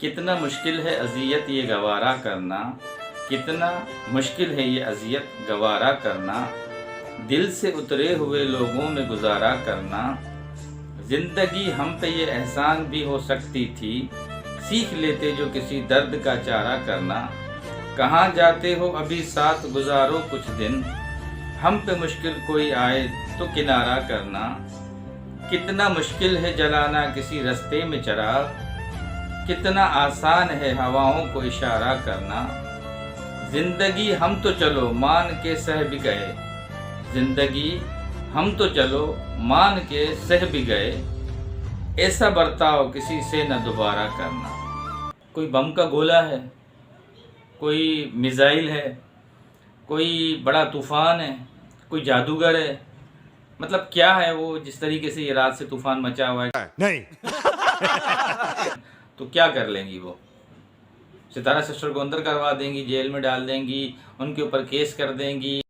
कितना मुश्किल है अज़ियत ये गवारा करना, कितना मुश्किल है ये अज़ियत गवारा करना, दिल से उतरे हुए लोगों में गुजारा करना। ज़िंदगी हम पे ये एहसान भी हो सकती थी, सीख लेते जो किसी दर्द का चारा करना। कहाँ जाते हो अभी साथ गुजारो कुछ दिन, हम पे मुश्किल कोई आए तो किनारा करना। कितना मुश्किल है जलाना किसी रास्ते में चिराग, कितना आसान है हवाओं को इशारा करना। जिंदगी हम तो चलो मान के सह भी गए, जिंदगी हम तो चलो मान के सह भी गए, ऐसा बर्ताव किसी से न दोबारा करना। कोई बम का गोला है, कोई मिसाइल है, कोई बड़ा तूफान है, कोई जादूगर है, मतलब क्या है वो जिस तरीके से ये रात से तूफान मचा हुआ है नहीं। तो क्या कर लेंगी वो? सितारा सिस्टर को अंदर करवा देंगी, जेल में डाल देंगी, उनके ऊपर केस कर देंगी।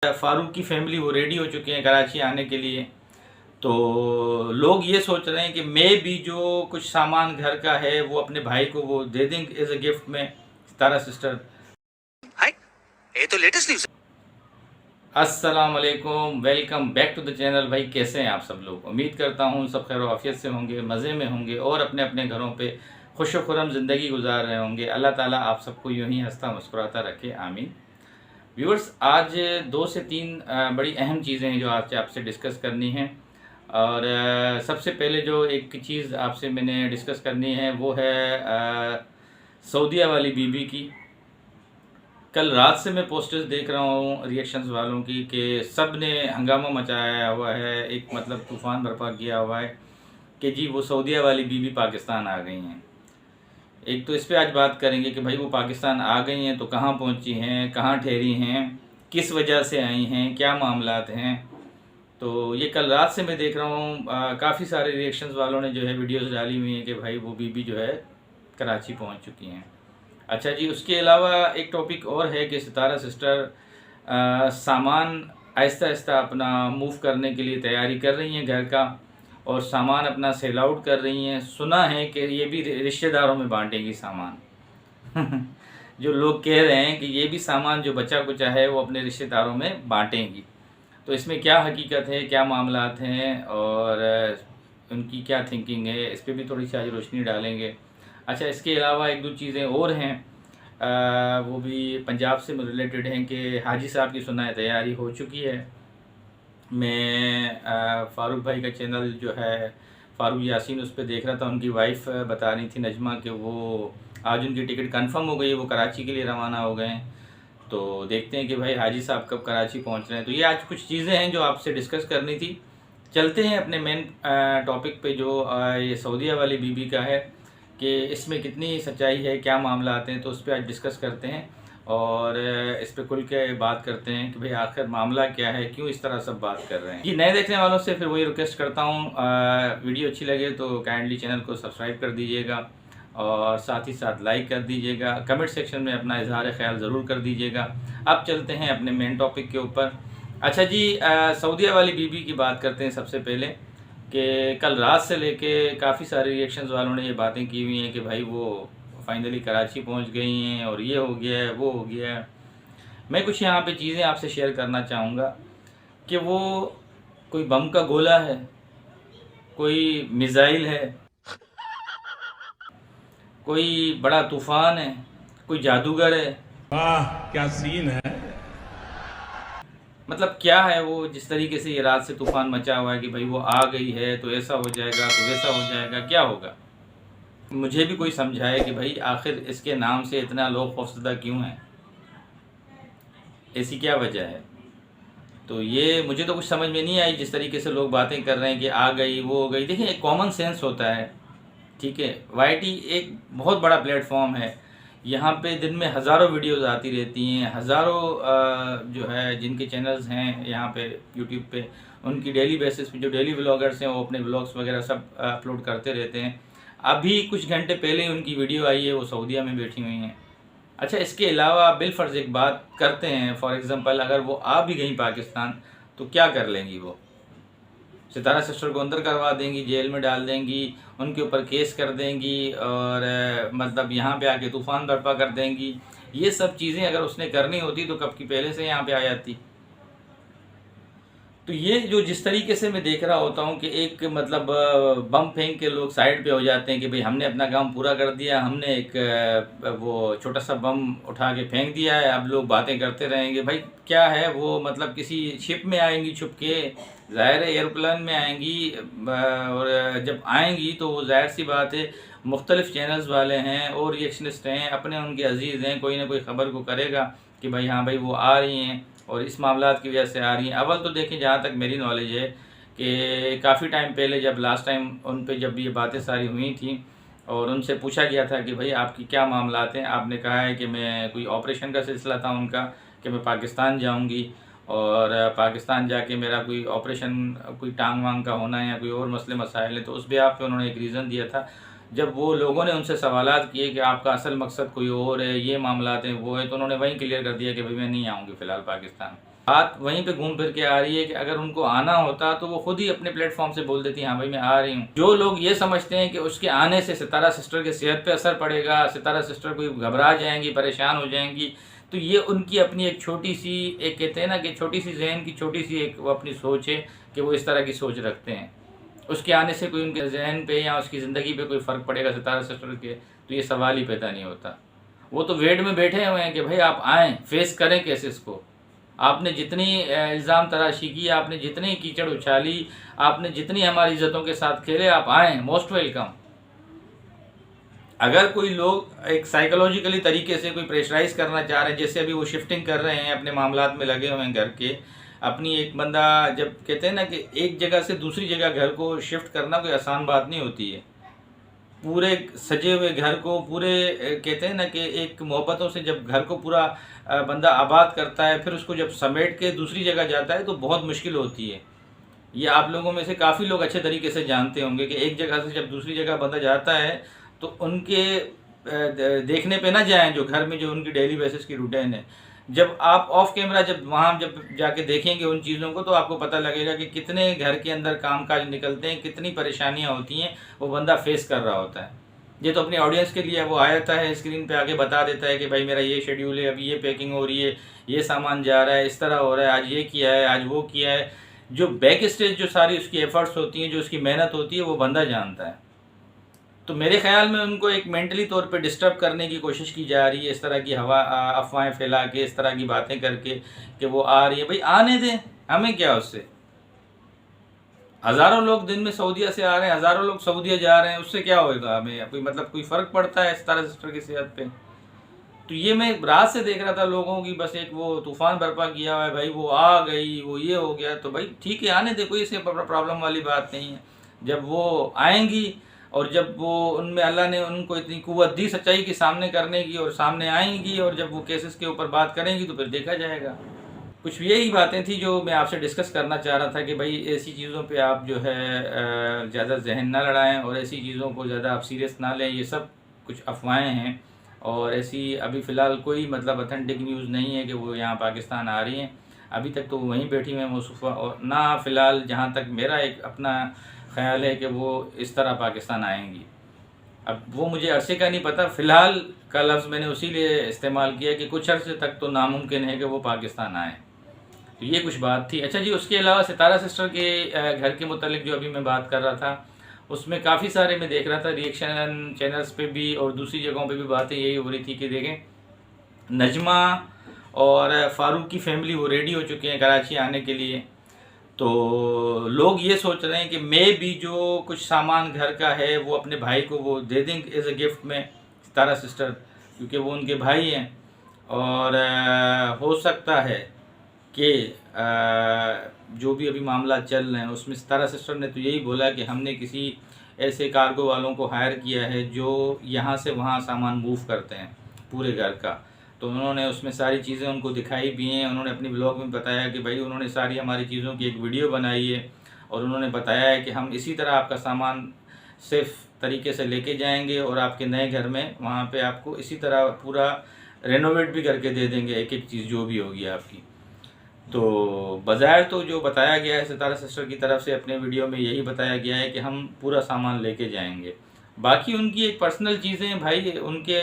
फारूक की फैमिली वो रेडी हो चुके हैं कराची आने के लिए। तो लोग ये सोच रहे हैं कि मैं भी जो कुछ सामान घर का है वो अपने भाई को वो दे देंगे एज ए गिफ्ट में। सितारा सिस्टर, हाय, ये तो लेटेस्ट न्यूज़। अस्सलाम वालेकुम, welcome back to the channel. भाई कैसे हैं आप सब लोग? उम्मीद करता हूँ सब खैर आफियत से होंगे, मज़े में होंगे और अपने अपने घरों पे खुश व खुर्रम ज़िंदगी गुजार रहे होंगे। अल्लाह ताला आप सबको यूँ ही हंसता मुस्कुराता रखे, आमीन। व्यूअर्स, आज 2 से 3 बड़ी अहम चीज़ें हैं जो आज आपसे डिस्कस करनी हैं। और सबसे पहले जो एक चीज़ आपसे मैंने डिस्कस करनी है वो है सऊदीया वाली बीबी की। कल रात से मैं पोस्टर्स देख रहा हूँ रिएक्शंस वालों की कि सब ने हंगामा मचाया हुआ है, एक मतलब तूफ़ान बर्पा किया हुआ है कि जी वो सऊदीया वाली बीबी पाकिस्तान आ गई हैं। एक तो इस पे आज बात करेंगे कि भाई वो पाकिस्तान आ गई हैं तो कहाँ पहुँची हैं, कहाँ ठहरी हैं, किस वजह से आई हैं, क्या मामलात हैं। तो ये कल रात से मैं देख रहा हूँ काफ़ी सारे रिएक्शंस वालों ने जो है वीडियोज़ डाली हुई हैं कि भाई वो बीबी जो है कराची पहुँच चुकी हैं। अच्छा जी, उसके अलावा एक टॉपिक और है कि सितारा सिस्टर सामान आहिस्ता आहिस्ता अपना मूव करने के लिए तैयारी कर रही हैं घर का, और सामान अपना सेल आउट कर रही हैं। सुना है कि ये भी रिश्तेदारों में बांटेंगी सामान जो लोग कह रहे हैं कि ये भी सामान जो बचा कुचा है वो अपने रिश्तेदारों में बांटेंगी। तो इसमें क्या हकीकत है, क्या मामलात हैं और उनकी क्या थिंकिंग है, इस पर भी थोड़ी सी आज रोशनी डालेंगे। अच्छा, इसके अलावा एक दो चीज़ें और हैं, वो भी पंजाब से रिलेटेड हैं कि हाजी साहब की सुनाए तैयारी हो चुकी है। मैं फ़ारूक भाई का चैनल जो है फ़ारूक यासीन, उस पर देख रहा था, उनकी वाइफ बता रही थी नजमा कि वो आज उनकी टिकट कंफर्म हो गई है, वो कराची के लिए रवाना हो गए हैं। तो देखते हैं कि भाई हाजी साहब कब कराची पहुंच रहे हैं। तो ये आज कुछ चीज़ें हैं जो आपसे डिस्कस करनी थी। चलते हैं अपने मेन टॉपिक पे जो ये सऊदीया वाली बीबी का है कि इसमें कितनी सच्चाई है, क्या मामला आते हैं, तो उस पर आज डिस्कस करते हैं और इस पर खुल के बात करते हैं कि भाई आखिर मामला क्या है, क्यों इस तरह सब बात कर रहे हैं। ये नए देखने वालों से फिर वही रिक्वेस्ट करता हूँ, वीडियो अच्छी लगे तो काइंडली चैनल को सब्सक्राइब कर दीजिएगा और साथ ही साथ लाइक कर दीजिएगा। कमेंट सेक्शन में अपना इजहार ख्याल ज़रूर कर दीजिएगा। अब चलते हैं अपने मेन टॉपिक के ऊपर। अच्छा जी, सऊदीया वाली बीबी की बात करते हैं सबसे पहले कि कल रात से लेके काफ़ी सारे रिएक्शंस वालों ने ये बातें की हुई हैं कि भाई वो फाइनली कराची पहुंच गई हैं और ये हो गया है, वो हो गया है। मैं कुछ यहाँ पे चीज़ें आपसे शेयर करना चाहूँगा कि वो कोई बम का गोला है, कोई मिसाइल है, कोई बड़ा तूफ़ान है, कोई जादूगर है, वाह क्या सीन है। मतलब क्या है वो जिस तरीके से ये रात से तूफ़ान मचा हुआ है कि भाई वो आ गई है तो ऐसा हो जाएगा, तो वैसा हो जाएगा, क्या होगा? मुझे भी कोई समझाए कि भाई आखिर इसके नाम से इतना लोग खौफजदा क्यों हैं, ऐसी क्या वजह है? तो ये मुझे तो कुछ समझ में नहीं आई जिस तरीके से लोग बातें कर रहे हैं कि आ गई, वो हो गई। देखिए, एक कॉमन सेंस होता है, ठीक है। वाईटी एक बहुत बड़ा प्लेटफॉर्म है, यहाँ पे दिन में हज़ारों वीडियोस आती रहती हैं, हज़ारों जो है जिनके चैनल्स हैं यहाँ पे यूट्यूब पे, उनकी डेली बेसिस पे जो डेली व्लॉगर्स हैं वो अपने व्लॉग्स वगैरह सब अपलोड करते रहते हैं। अभी कुछ घंटे पहले ही उनकी वीडियो आई है, वो सऊदीया में बैठी हुई हैं। अच्छा, इसके अलावा बिलफर्ज एक बात करते हैं, फॉर एग्ज़ाम्पल अगर वो आ भी गई पाकिस्तान तो क्या कर लेंगी वो? सितारा सिस्टर को अंदर करवा देंगी, जेल में डाल देंगी, उनके ऊपर केस कर देंगी और मतलब यहाँ पे आके तूफ़ान बर्पा कर देंगी। ये सब चीज़ें अगर उसने करनी होती तो कब की पहले से यहाँ पे आ जाती। तो ये जो जिस तरीके से मैं देख रहा होता हूँ कि एक मतलब बम फेंक के लोग साइड पे हो जाते हैं कि भाई हमने अपना काम पूरा कर दिया, हमने एक वो छोटा सा बम उठा के फेंक दिया है, अब लोग बातें करते रहेंगे। भाई क्या है वो, मतलब किसी शिप में आएंगी छुप के, ज़ाहिर है एयरप्लेन में आएंगी, और जब आएंगी तो वो जाहिर सी बात है मुख्तलिफ चैनल्स वाले हैं और रिएक्शनिस्ट हैं, अपने उनके अजीज़ हैं, कोई ना कोई ख़बर को करेगा कि भाई हाँ भाई वो आ रही हैं और इस मामलात की वजह से आ रही हैं। अव्वल तो देखिए, जहाँ तक मेरी नॉलेज है कि काफ़ी टाइम पहले जब लास्ट टाइम उन पे जब ये बातें सारी हुई थी और उनसे पूछा गया था कि भाई आपकी क्या मामलात हैं, आपने कहा है कि मैं कोई ऑपरेशन का सिलसिला था उनका कि मैं पाकिस्तान जाऊंगी और पाकिस्तान जाके मेरा कोई ऑपरेशन, कोई टांग वांग का होना है या कोई और मसले मसाइल हैं, तो उस बेआब पे उन्होंने एक रीज़न दिया था। जब वो लोगों ने उनसे सवालात किए कि आपका असल मकसद कोई और है, ये मामलात हैं वो है, तो उन्होंने वहीं क्लियर कर दिया कि भाई मैं नहीं आऊँगी फ़िलहाल पाकिस्तान। बात वहीं पे घूम फिर के आ रही है कि अगर उनको आना होता तो वो खुद ही अपने प्लेटफॉर्म से बोल देती हाँ भाई मैं आ रही हूँ। जो लोग ये समझते हैं कि उसके आने से सितारा सिस्टर के सेहत पे असर पड़ेगा, सितारा सिस्टर कोई घबरा जाएंगी, परेशान हो जाएंगी, तो ये उनकी अपनी एक छोटी सी, एक कहते हैं ना कि छोटी सी जहन की छोटी सी एक वो अपनी सोच है कि वो इस तरह की सोच रखते हैं। उसके आने से कोई उनके जहन पे या उसकी ज़िंदगी पे कोई फ़र्क पड़ेगा सितारा सिस्टर के, तो ये सवाल ही पैदा नहीं होता। वो तो वेट में बैठे हुए हैं कि भाई आप आएँ, फेस करें कैसे इसको। आपने जितनी इल्ज़ाम तराशी की, आपने जितनी कीचड़ उछाली, आपने जितनी हमारी इज़्ज़तों के साथ खेले, आप आएँ, मोस्ट वेलकम। अगर कोई लोग एक साइकोलॉजिकली तरीके से कोई प्रेशराइज करना चाह रहे हैं, जैसे अभी वो शिफ्टिंग कर रहे हैं, अपने मामलात में लगे हुए हैं घर के, अपनी एक बंदा जब कहते हैं ना कि एक जगह से दूसरी जगह घर को शिफ्ट करना कोई आसान बात नहीं होती है। पूरे सजे हुए घर को पूरे कहते हैं ना कि एक मोहब्बतों से जब घर को पूरा बंदा आबाद करता है, फिर उसको जब समेट के दूसरी जगह जाता है तो बहुत मुश्किल होती है। ये आप लोगों में से काफ़ी लोग अच्छे तरीके से जानते होंगे कि एक जगह से जब दूसरी जगह बंदा जाता है तो उनके देखने पे ना जाएं जो घर में जो उनकी डेली बेसिस की रूटीन है। जब आप ऑफ कैमरा जब वहाँ जब जाके देखेंगे उन चीज़ों को तो आपको पता लगेगा कि कितने घर के अंदर कामकाज निकलते हैं, कितनी परेशानियाँ होती हैं, वो बंदा फेस कर रहा होता है। ये तो अपनी ऑडियंस के लिए वो आ जाता है, स्क्रीन पे आके बता देता है कि भाई मेरा ये शेड्यूल है, अभी ये पैकिंग हो रही है, ये सामान जा रहा है, इस तरह हो रहा है, आज ये किया है, आज वो किया है। जो बैक स्टेज जो सारी उसकी एफर्ट्स होती हैं, जो उसकी मेहनत होती है, वो बंदा जानता है। तो मेरे ख्याल में उनको एक मेंटली तौर पे डिस्टर्ब करने की कोशिश की जा रही है, इस तरह की अफवाहें फैला के, इस तरह की बातें करके कि वो आ रही है। भाई आने दें, हमें क्या उससे। हज़ारों लोग दिन में सऊदीया से आ रहे हैं, हज़ारों लोग सऊदीया जा रहे हैं, उससे क्या होगा हमें, कोई मतलब कोई फ़र्क पड़ता है सितारा सिस्टर की सेहत पे। तो ये मैं रात से देख रहा था लोगों की बस एक वो तूफ़ान बर्पा किया हुआ है, भाई वो आ गई, वो ये हो गया, तो भाई ठीक है आने दे, कोई इससे प्रॉब्लम वाली बात नहीं है। जब वो आएंगी और जब वो उनमें अल्लाह ने उनको इतनी कुव्वत दी सच्चाई के सामने करने की, और सामने आएंगी और जब वो केसेस के ऊपर बात करेंगी तो फिर देखा जाएगा। कुछ यही बातें थी जो मैं आपसे डिस्कस करना चाह रहा था कि भाई ऐसी चीज़ों पे आप जो है ज़्यादा जहन ना लड़ाएं और ऐसी चीज़ों को ज़्यादा आप सीरियस ना लें। ये सब कुछ अफवाहें हैं और ऐसी अभी फ़िलहाल कोई मतलब ऑथेंटिक न्यूज़ नहीं है कि वो यहाँ पाकिस्तान आ रही हैं। अभी तक तो वहीं बैठी हुई हैं मौसूफ़ा, और ना फ़िलहाल जहाँ तक मेरा एक अपना ख्याल है कि वो इस तरह पाकिस्तान आएंगी। अब वो मुझे अरसे का नहीं पता, फ़िलहाल का लफ्ज़ मैंने उसी लिए इस्तेमाल किया कि कुछ अरसे तक तो नामुमकिन है कि वो पाकिस्तान आए। तो ये कुछ बात थी। अच्छा जी, उसके अलावा सितारा सिस्टर के घर के मुतालिक जो अभी मैं बात कर रहा था, उसमें काफ़ी सारे मैं देख रहा था रिएक्शन चैनल्स पे भी और दूसरी जगहों पे भी बातें यही हो रही थी कि देखें नजमा और फ़ारूक की फैमिली वो रेडी हो चुके हैं कराची आने के लिए। तो लोग ये सोच रहे हैं कि मैं भी जो कुछ सामान घर का है वो अपने भाई को वो दे देंगे एज ए गिफ्ट में, सितारा सिस्टर, क्योंकि वो उनके भाई हैं। और हो सकता है कि जो भी अभी मामला चल रहे हैं उसमें सितारा सिस्टर ने तो यही बोला कि हमने किसी ऐसे कार्गो वालों को हायर किया है जो यहाँ से वहाँ सामान मूव करते हैं पूरे घर का। तो उन्होंने उसमें सारी चीज़ें उनको दिखाई भी हैं। उन्होंने अपनी ब्लॉग में बताया कि भाई उन्होंने सारी हमारी चीज़ों की एक वीडियो बनाई है और उन्होंने बताया है कि हम इसी तरह आपका सामान सेफ़ तरीके से लेके जाएंगे और आपके नए घर में वहाँ पे आपको इसी तरह पूरा रेनोवेट भी करके दे देंगे एक एक चीज़ जो भी होगी आपकी। तो बज़ाहिर तो जो बताया गया है सितारा सिस्टर की तरफ से अपने वीडियो में यही बताया गया है कि हम पूरा सामान लेके जाएंगे। बाकी उनकी एक पर्सनल चीज़ें भाई उनके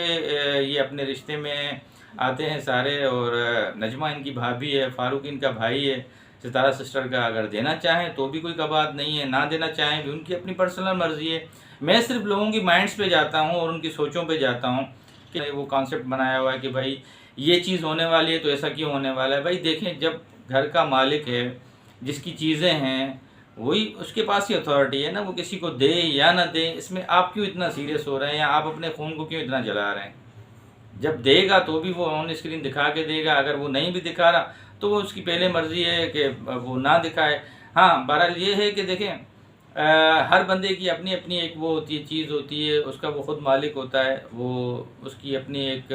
ये अपने रिश्ते में आते हैं सारे, और नजमा इनकी भाभी है, फारूक इनका भाई है सितारा सिस्टर का। अगर देना चाहें तो भी कोई कबात नहीं है, ना देना चाहें भी उनकी अपनी पर्सनल मर्ज़ी है। मैं सिर्फ लोगों की माइंड्स पे जाता हूँ और उनकी सोचों पे जाता हूँ कि वो कॉन्सेप्ट बनाया हुआ है कि भाई ये चीज़ होने वाली है तो ऐसा क्यों होने वाला है। भाई देखें, जब घर का मालिक है, जिसकी चीज़ें हैं, वही उसके पास ही अथॉरिटी है ना, वो किसी को दे या ना दे। इसमें आप क्यों इतना सीरियस हो रहे हैं, या आप अपने फ़ोन को क्यों इतना जला रहे हैं। जब देगा तो भी वो ऑन स्क्रीन दिखा के देगा, अगर वो नहीं भी दिखा रहा तो वो उसकी पहले मर्ज़ी है कि वो ना दिखाए। हाँ, बहरहाल ये है कि देखें, हर बंदे की अपनी अपनी एक वो होती है, चीज़ होती है, उसका वो ख़ुद मालिक होता है। वो उसकी अपनी एक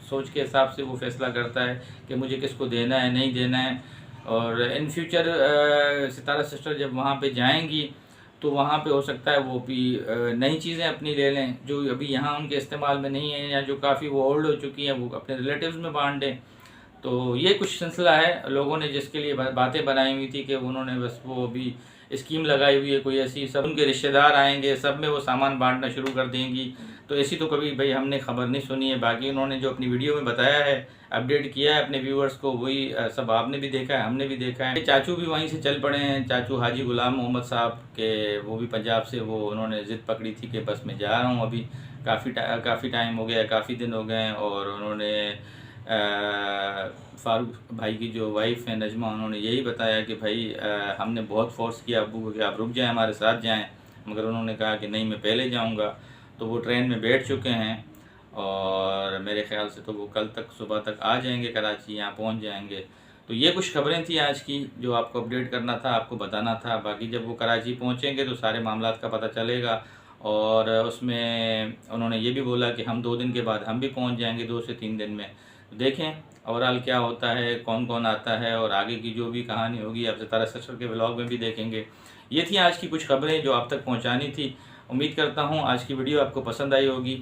सोच के हिसाब से वो फ़ैसला करता है कि मुझे किसको देना है, नहीं देना है। और इन फ्यूचर सितारा सिस्टर जब वहाँ पे जाएंगी तो वहाँ पे हो सकता है वो भी नई चीज़ें अपनी ले लें जो अभी यहाँ उनके इस्तेमाल में नहीं है, या जो काफ़ी वो ओल्ड हो चुकी हैं वो अपने रिलेटिव्स में बांट दें। तो ये कुछ सिलसिला है, लोगों ने जिसके लिए बातें बनाई हुई थी कि उन्होंने बस वो अभी स्कीम लगाई हुई है कोई ऐसी, सब उनके रिश्तेदार आएंगे, सब में वो सामान बांटना शुरू कर देंगी। तो ऐसी तो कभी भाई हमने खबर नहीं सुनी है। बाकी उन्होंने जो अपनी वीडियो में बताया है, अपडेट किया है अपने व्यूअर्स को, वही सब आपने भी देखा है, हमने भी देखा है। चाचू भी वहीं से चल पड़े हैं, चाचू हाजी गुलाम मोहम्मद साहब के, वो भी पंजाब से, वो उन्होंने ज़िद पकड़ी थी कि बस मैं जा रहा हूँ अभी, काफ़ी टाइम हो गया, काफ़ी दिन हो गए हैं। और उन्होंने फ़ारूक भाई की जो वाइफ़ है नजमा, उन्होंने यही बताया कि भाई हमने बहुत फोर्स किया अब्बू को कि आप रुक जाएं, हमारे साथ जाएं, मगर उन्होंने कहा कि नहीं, मैं पहले जाऊंगा। तो वो ट्रेन में बैठ चुके हैं और मेरे ख़्याल से तो वो कल तक सुबह तक आ जाएंगे कराची, यहाँ पहुँच जाएंगे। तो ये कुछ खबरें थी आज की जो आपको अपडेट करना था, आपको बताना था। बाकी जब वो कराची पहुँचेंगे तो सारे मामलात का पता चलेगा। और उसमें उन्होंने ये भी बोला कि हम 2 दिन के बाद हम भी पहुँच जाएंगे, 2 से 3 दिन में। देखें ओवरऑल क्या होता है, कौन कौन आता है, और आगे की जो भी कहानी होगी आप सितारा सिस्टर के व्लॉग में भी देखेंगे। ये थी आज की कुछ खबरें जो आप तक पहुंचानी थी। उम्मीद करता हूं आज की वीडियो आपको पसंद आई होगी।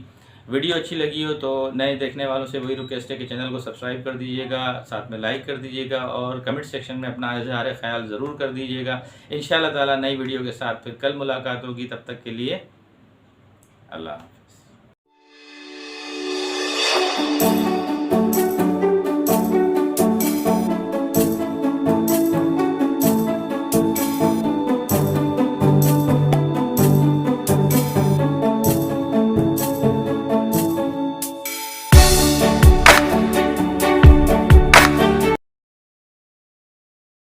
वीडियो अच्छी लगी हो तो नए देखने वालों से वही रिक्वेस्ट है कि चैनल को सब्सक्राइब कर दीजिएगा, साथ में लाइक कर दीजिएगा, और कमेंट सेक्शन में अपना इज़हार ख्याल ज़रूर कर दीजिएगा। इंशाअल्लाह ताला नई वीडियो के साथ फिर कल मुलाकात होगी। तब तक के लिए अल्लाह।